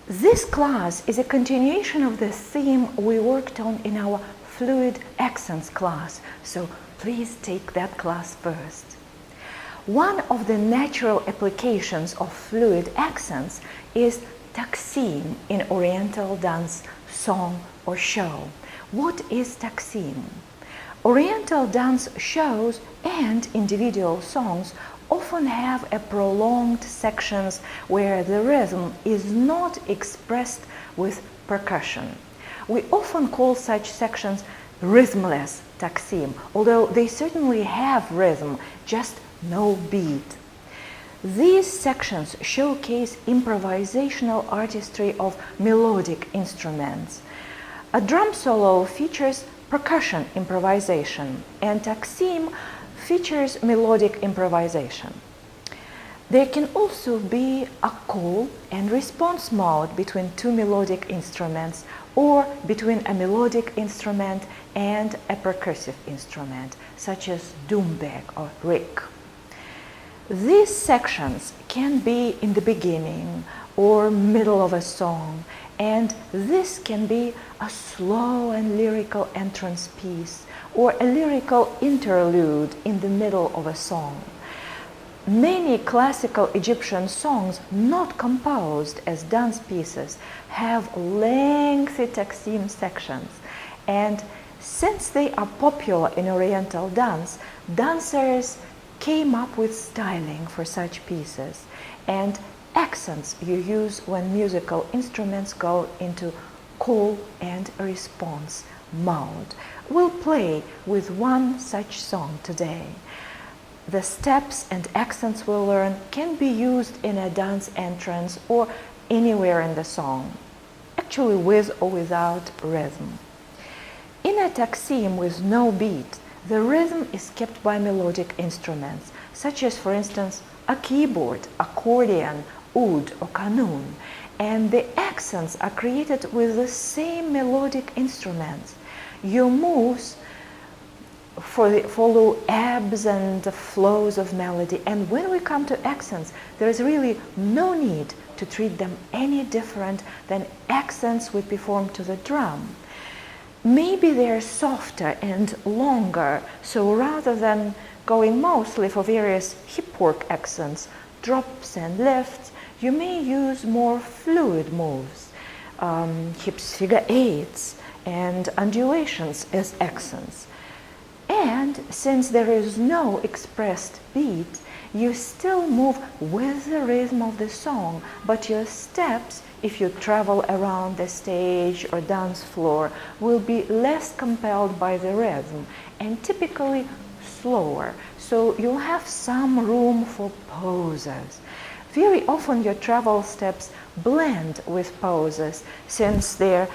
This class is a continuation of the theme we worked on in our Fluid Accents class, so please take that class first. One of the natural applications of fluid accents is taksim in Oriental dance song or show. What is taksim? Oriental dance shows and individual songs often have a prolonged sections where the rhythm is not expressed with percussion. We often call such sections rhythmless taksim, although they certainly have rhythm, just no beat. These sections showcase improvisational artistry of melodic instruments. A drum solo features percussion improvisation, and taksim features melodic improvisation. There can also be a call and response mode between two melodic instruments or between a melodic instrument and a percussive instrument, such as doumbek or rick. These sections can be in the beginning or middle of a song, and this can be a slow and lyrical entrance piece or a lyrical interlude in the middle of a song. Many classical Egyptian songs not composed as dance pieces have lengthy taksim sections, and since they are popular in Oriental dance, dancers came up with styling for such pieces and accents you use when musical instruments go into call and response mode. We'll play with one such song today. The steps and accents we'll learn can be used in a dance entrance or anywhere in the song, actually with or without rhythm. In a taksim with no beat, the rhythm is kept by melodic instruments, such as, for instance, a keyboard, accordion, oud, or qanun, and the accents are created with the same melodic instruments. Your moves follow ebbs and flows of melody, and when we come to accents, there is really no need to treat them any different than accents we perform to the drum. Maybe they're softer and longer, so rather than going mostly for various hip work accents, drops and lifts, you may use more fluid moves, hips figure eights and undulations as accents. And since there is no expressed beat, you still move with the rhythm of the song, but your steps, if you travel around the stage or dance floor, will be less compelled by the rhythm and typically slower, so you'll have some room for pauses. Very often your travel steps blend with pauses, since there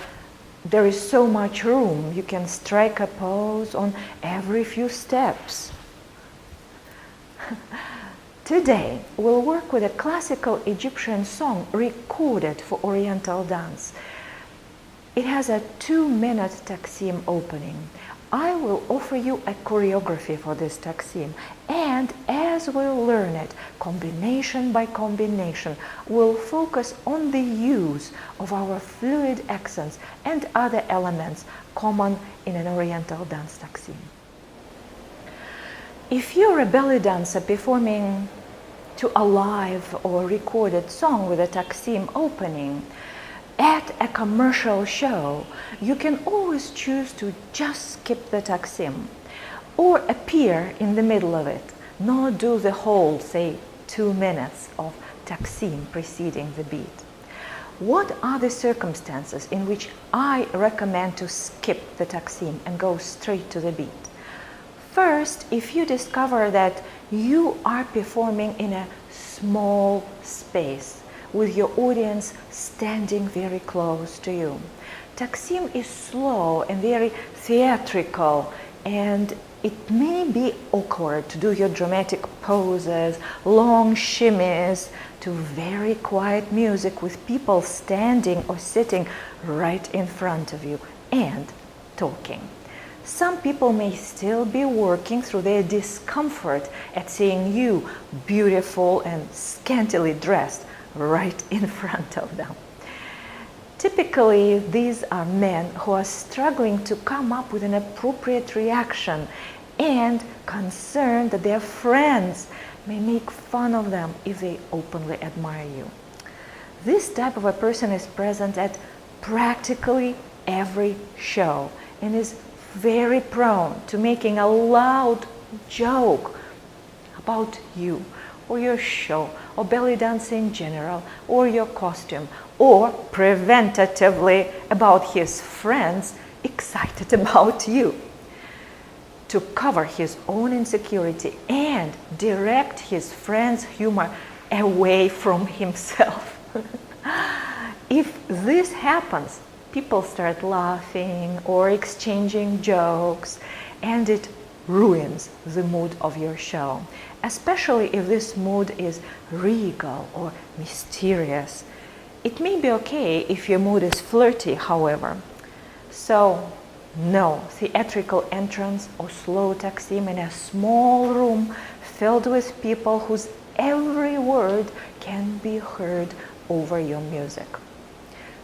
is so much room. You can strike a pause on every few steps. Today, we'll work with a classical Egyptian song recorded for Oriental dance. It has a 2-minute taksim opening. I will offer you a choreography for this taksim, and as we'll learn it, combination by combination, we'll focus on the use of our fluid accents and other elements common in an Oriental dance taksim. If you're a belly dancer performing to a live or recorded song with a taksim opening at a commercial show, you can always choose to just skip the taksim or appear in the middle of it, not do the whole, say, 2 minutes of taksim preceding the beat. What are the circumstances in which I recommend to skip the taksim and go straight to the beat? First, if you discover that you are performing in a small space with your audience standing very close to you. Taksim is slow and very theatrical, and it may be awkward to do your dramatic poses, long shimmies, to very quiet music with people standing or sitting right in front of you and talking. Some people may still be working through their discomfort at seeing you beautiful and scantily dressed right in front of them. Typically, these are men who are struggling to come up with an appropriate reaction and concerned that their friends may make fun of them if they openly admire you. This type of a person is present at practically every show and is very prone to making a loud joke about you or your show or belly dance in general or your costume, or preventatively about his friends excited about you, to cover his own insecurity and direct his friends' humor away from himself. If this happens, people start laughing or exchanging jokes, and it ruins the mood of your show, especially if this mood is regal or mysterious. It may be okay if your mood is flirty, however. So, no theatrical entrance or slow taksim in a small room filled with people whose every word can be heard over your music.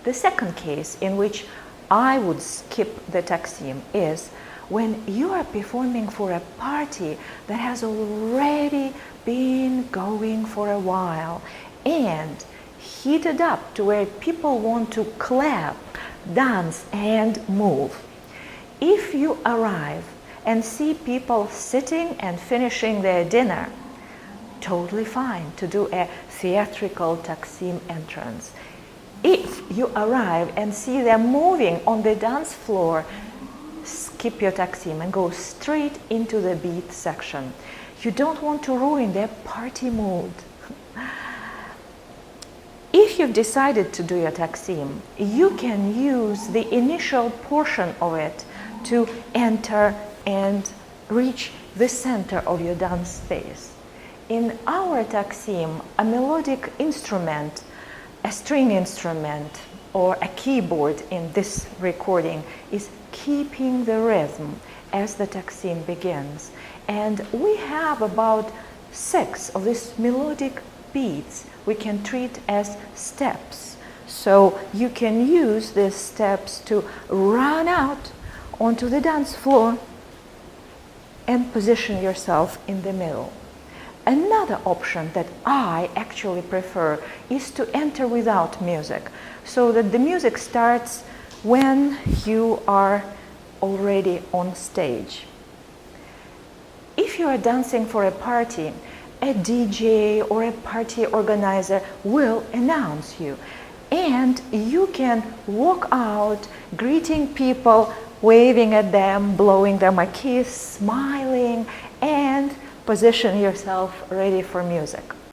The second case in which I would skip the taksim is when you are performing for a party that has already been going for a while and heated up to where people want to clap, dance, and move. If you arrive and see people sitting and finishing their dinner, totally fine to do a theatrical taksim entrance. If you arrive and see them moving on the dance floor, skip your taksim and go straight into the beat section. You don't want to ruin their party mood. If you've decided to do your taksim, you can use the initial portion of it to enter and reach the center of your dance space. In our taksim, a melodic instrument, a string instrument, or a keyboard in this recording is keeping the rhythm as the taksim begins. And we have about 6 of these melodic beats we can treat as steps. So you can use these steps to run out onto the dance floor and position yourself in the middle. Another option that I actually prefer is to enter without music, so that the music starts when you are already on stage. If you are dancing for a party, a DJ or a party organizer will announce you, and you can walk out greeting people, waving at them, blowing them a kiss, smiling, and position yourself ready for music.